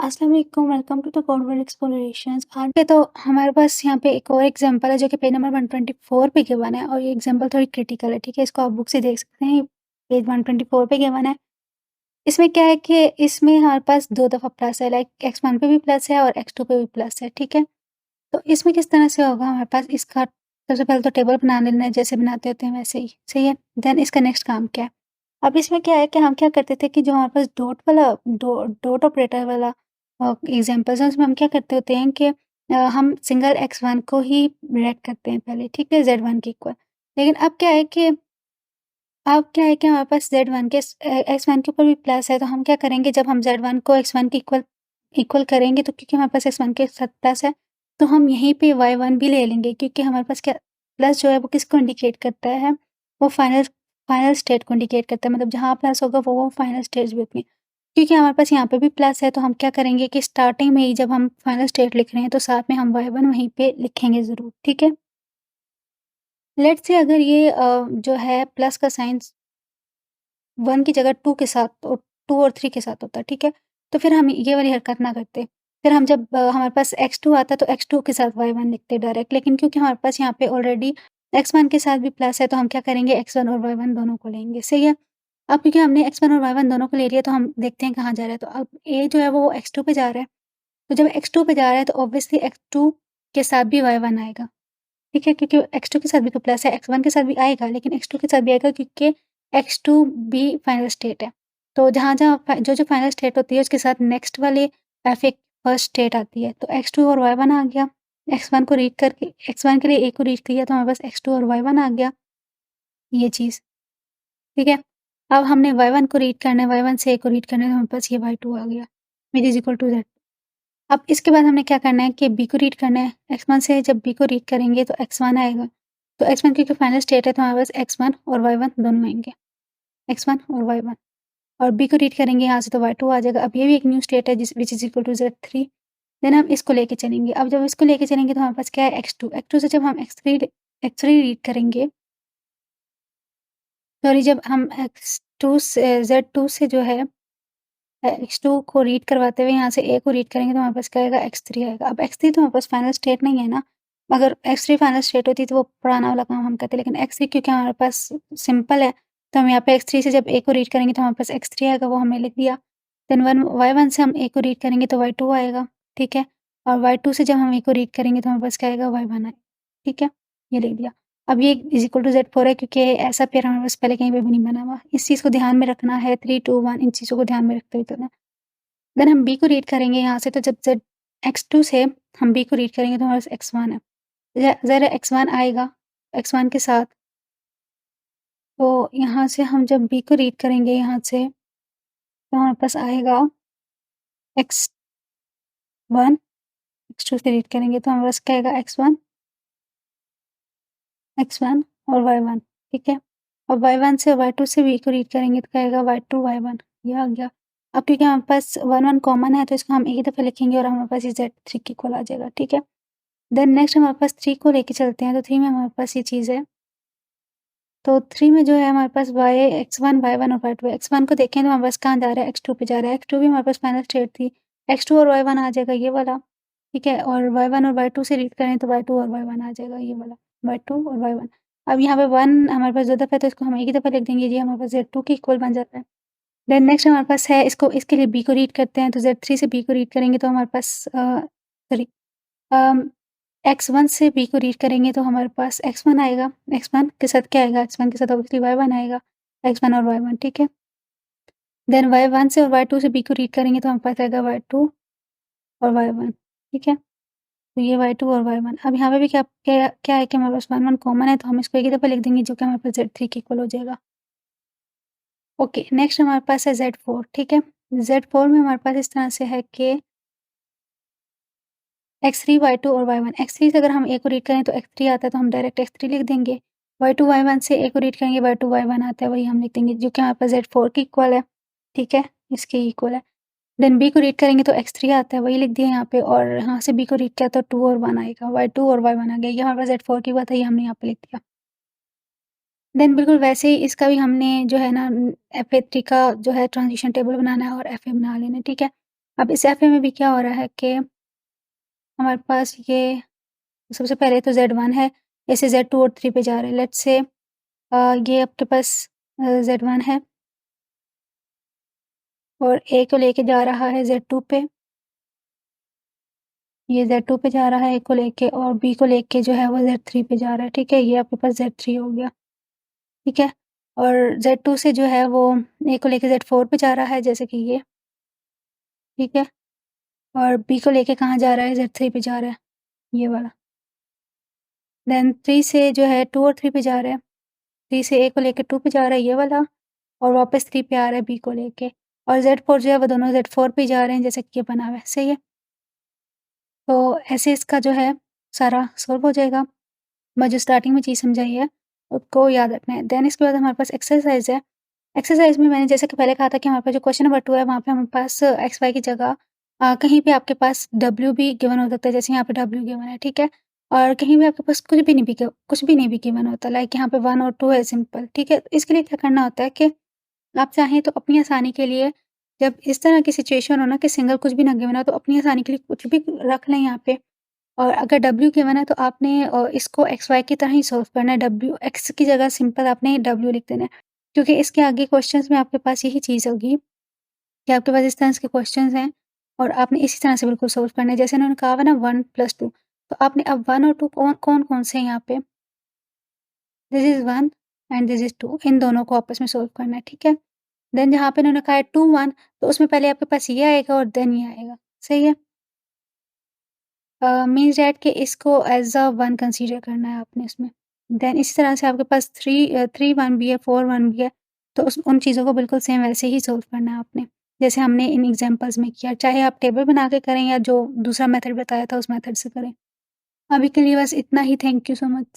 अस्सलाम वालेकुम, welcome to the codeword explorations. आज के तो हमारे पास यहाँ पे एक और एग्जांपल है जो कि पेज नंबर 124 पे गिवन है और ये एग्जांपल थोड़ी क्रिटिकल है, ठीक है? इसको आप बुक से देख सकते हैं, पेज 124 पे गिवन है। इसमें क्या है कि इसमें हमारे पास 2 दफ़ा प्लस है, लाइक x1 पे भी प्लस है और x2 पे भी प्लस है, ठीक है? तो इसमें किस तरह से होगा हमारे पास इसका सबसे पहले तो टेबल बना लेना है जैसे बनाते होते हैं वैसे ही, सही है? देन इसका नेक्स्ट काम क्या है? अब इसमें क्या है कि हम क्या करते थे कि जो हमारे पास डॉट ऑपरेटर वाला एग्ज़ाम्पल्स है उसमें हम क्या करते होते हैं कि हम सिंगल x1 को ही रेड करते हैं पहले, ठीक है? z1 के इक्वल। लेकिन अब क्या है कि हमारे पास z1 के x1 के ऊपर भी प्लस है, तो हम क्या करेंगे जब हम z1 को x1 के इक्वल इक्वल करेंगे तो क्योंकि हमारे पास x1 के साथ प्लस है, तो हम यहीं पे y1 भी ले लेंगे क्योंकि हमारे पास क्या प्लस जो है वो किसको इंडिकेट करता है? वो फाइनल फाइनल स्टेट को इंडिकेट करता है, मतलब जहाँ प्लस होगा वो फाइनल स्टेज भी होती है। क्योंकि हमारे पास यहाँ पे भी प्लस है, तो हम क्या करेंगे कि स्टार्टिंग में ही जब हम फाइनल स्टेट लिख रहे हैं, तो साथ में हम y1 वहीं पे लिखेंगे ज़रूर, ठीक है? लेट्स से अगर ये जो है प्लस का साइन 1 की जगह 2 के साथ 2 और 3 के साथ होता, ठीक है? तो फिर हम ये वाली हरकत ना करते। फिर हम जब हमारे पास x2 आता तो x2 के साथ y1 लिखते डायरेक्ट, लेकिन क्योंकि हमारे पास यहाँ पे ऑलरेडी x1 के साथ भी प्लस है, तो हम क्या करेंगे x1 और y1 दोनों को लेंगे, सही है? अब क्योंकि हमने x1 और y1 दोनों को ले लिया, तो हम देखते हैं कहाँ जा रहा है, तो अब a जो है वो x2 पे जा रहा है। तो जब x2 पे जा रहा है, तो ऑब्वियसली x2 के साथ भी y1 आएगा। ठीक है, क्योंकि x2 के साथ भी तो प्लस है, x1 के साथ भी आएगा, लेकिन x2 के साथ भी आएगा क्योंकि x2 भी फाइनल स्टेट है। तो जहाँ-जहाँ जो-जो फाइनल स्टेट होती है उसके साथ नेक्स्ट वाले एक फर्स्ट स्टेट आती है। तो x2 और y1 आ गया, x1 को रीड करके x1 के लिए a को रीड किया तो हमारे पास x2 और y1 आ गया, ये चीज़, ठीक है। अब हमने y1 को रीड करना है, y1 से a को रीड करना है तो हमारे पास ये y2 आ गया, which is equal to z। अब इसके बाद हमने क्या करना है कि b को रीड करना है, x1 से जब b को रीड करेंगे तो x1 आएगा। तो x1 क्योंकि फाइनल स्टेट है तो हमारे पास x1 और y1 दोनों आएँगे, x1 और y1 और b को रीड करेंगे यहाँ से तो y2 आ जाएगा। अब ये भी एक न्यू स्टेट है जिस which is equal to z3। Then हम इसको लेके चलेंगे। अब जब इसको लेके चलेंगे तो हमारे पास क्या है x2 से जब हम x3 रीड करेंगे, सॉरी जब हम x2 से z2 से जो है x2 को रीड करवाते हुए यहाँ से a को रीड करेंगे तो हमारे पास क्या आएगा x3 आएगा। अब x3 तो हमारे पास फाइनल स्टेट नहीं है ना, अगर x3 फाइनल स्टेट होती तो वो पुराना वाला काम हम करते, लेकिन x3 क्योंकि हमारे पास सिंपल है, तो हम यहाँ पे x3 से जब a को रीड करेंगे तो हमारे पास x3 आएगा, वो हमने लिख दिया। देन y1 से हम a को रीड करेंगे तो y2 आएगा, ठीक है? और y2 से जब हम a को रीड करेंगे तो हमारे पास क्या आएगा y1 आएगा, ठीक है? ये लिख दिया। अब ये इज़ इक्वल टू Z4 है क्योंकि ऐसा पेयर हमारे पास पहले कहीं पे भी नहीं बना हुआ। इस चीज़ को ध्यान में रखना है, 3, 2, 1 इन चीज़ों को ध्यान में रखते हुए करना है। देन हम b को रीड करेंगे यहाँ से, तो जब x2 से हम b को रीड करेंगे तो हमारे पास x1 है। ज़रा x1 आएगा, x1 के साथ, तो यहाँ से हम जब b को रीड करेंगे यहाँ से, तो हमारे पास आएगा x1, x2 से रीड करेंगे तो हमारे पास क्या आएगा x1 और y1, ठीक है? अब y1 से y2 से b को रीड करेंगे तो क्या आएगा y2, y1, ये आ गया। अब क्योंकि हमारे पास 1, 1 कॉमन है तो इसको हम एक ही दफ़ा लिखेंगे और हमारे पास ये z3 के इक्वल आ जाएगा, ठीक है? देन नेक्स्ट हमारे पास 3 को लेके चलते हैं, तो 3 में हमारे पास ये चीज़ है। तो 3 में जो है हमारे पास x1, y1 और y2 है। x1 को देखें तो हमारे पास कहाँ जा रहा है, x2 पे जा रहा है। x2 भी हमारे पास फाइनल स्टेट थी। x2 और y1 आ जाएगा ये वाला, ठीक है? और y1 और y2 से रीड करें तो y2 और y1 आ जाएगा ये वाला, y2 और y1। अब यहाँ पे 1 हमारे पास 2 दफ़ा है तो इसको हम एक ही दफ़ा लिख देंगे, ये हमारे पास z2 के इक्वल बन जाता है। देन नेक्स्ट हमारे पास है इसको इसके लिए b को रीड करते हैं, तो z3 से b को रीड करेंगे तो हमारे पास सॉरी अम x1 से b को रीड करेंगे तो हमारे पास x1 आएगा, x1 के साथ क्या आएगा? x1 के साथ ऑब्वियसली y1 आएगा, x1 और y1 ठीक है? देन y1 से और y2 से b को रीड करेंगे तो हमारे पास आएगा y2 और y1 ठीक है? तो ये y2 और y1 अब यहाँ पे भी क्या है कि हमारे पास 1, 1 कॉमन है तो हम इसको एक ही दफ़ा लिख देंगे जो कि हमारे पास z3 के इक्वल हो जाएगा। ओके, नेक्स्ट हमारे पास है z4 ठीक है? z4 में हमारे पास इस तरह से है कि x3, y2 और y1 x3 से अगर हम a को रीड करें तो x3 आता है तो हम डायरेक्ट x3 लिख देंगे। y2, y1 से a को रीड करेंगे y2, y1 आता है वही हम लिख देंगे जो कि हमारे पास z4 के इक्वल है, ठीक है? इसके इक्वल है। देन b को रीड करेंगे तो x3 आता है वही लिख दिया यहाँ पे और यहाँ से b को रीड किया तो 2 और 1 आएगा, y2 और y1 आ गया। ये हमारे पास z4 की बात है, ये हमने यहाँ पे लिख दिया। देन बिल्कुल वैसे ही इसका भी हमने जो है ना FA3 का जो है ट्रांज़िशन टेबल बनाना है और FA बना लेना है, ठीक है? अब इस एफए में भी क्या हो रहा है कि हमारे पास ये सबसे पहले तो Z1 है, ऐसे Z2 और 3 पे जा रहे हैं। लेट्स से ये आपके पास Z1 है और A को लेके जा रहा है Z2 पे, ये Z2 पे जा रहा है A को लेके और B को लेके जो है वो Z3 पे जा रहा है, ठीक है? ये आपके पास Z3 हो गया, ठीक है? और Z2 से जो है वो A को लेके Z4 पे जा रहा है जैसे कि ये, ठीक है? और B को लेके कहाँ जा रहा है? Z3 पे जा रहा है, ये वाला। देन 3 से जो है 2 और 3 पे जा रहा है, 3 से A को लेके 2 पे जा रहा है ये वाला और वापस 3 पे आ रहा है B को लेके और Z4 जो है वो दोनों Z4 पे जा रहे हैं जैसे कि ये बना हुआ है, सही है? तो ऐसे इसका जो है सारा सॉल्व हो जाएगा। मैं जो स्टार्टिंग में चीज़ समझाई है, उसको याद रखना है। देन इसके बाद हमारे पास एक्सरसाइज़ है। एक्सरसाइज़ में मैंने जैसे कि पहले कहा था कि हमारे पास जो क्वेश्चन नंबर 2 है, वहाँ पे हमारे पास एक्स, वाई की जगह कहीं भी आपके पास डब्ल्यू भी गिवन हो सकता है, जैसे यहाँ पे डब्ल्यू गिवन है, ठीक है? और कहीं भी आपके पास कुछ भी नहीं भी गिवन होता, लाइक यहाँ पे 1 और 2 है सिंपल, ठीक है? तो इसके लिए क्या करना होता है कि आप चाहें तो अपनी आसानी के लिए जब इस तरह की सिचुएशन हो ना कि सिंगल कुछ भी ना गिवन हो, तो अपनी आसानी के लिए कुछ भी रख लें यहाँ पे और अगर डब्ल्यू गिवन है तो आपने इसको एक्स वाई की तरह ही सॉल्व करना है, डब्ल्यू एक्स की जगह सिंपल आपने डब्ल्यू लिख देना है। क्योंकि इसके आगे क्वेश्चंस में आपके पास यही चीज़ होगी कि आपके पास इस तरह के क्वेश्चंस हैं और आपने इसी तरह से बिल्कुल सॉल्व करना है। जैसे उन्होंने कहा हुआ ना 1 + 2 तो आपने अब 1 और 2 कौन-कौन से हैं यहाँ पे? This is 1 and this is 2 इन दोनों को आपस में सॉल्व करना है, ठीक है? देन जहाँ पे उन्होंने कहा है 2, 1 तो उसमें पहले आपके पास ये आएगा और देन ये आएगा, सही है? मीन्स दैट कि इसको एज़ अ 1 कंसीडर करना है आपने इसमें। देन इसी तरह से आपके पास 3 1 भी है, 4 1 भी है, तो उस उन चीज़ों को बिल्कुल सेम वैसे ही सॉल्व करना है आपने, जैसे हमने इन एग्ज़ाम्पल्स में किया। चाहे आप टेबल बना के करें या जो दूसरा मेथड बताया था उस मेथड से करें। अभी के लिए बस इतना ही, थैंक यू सो मच।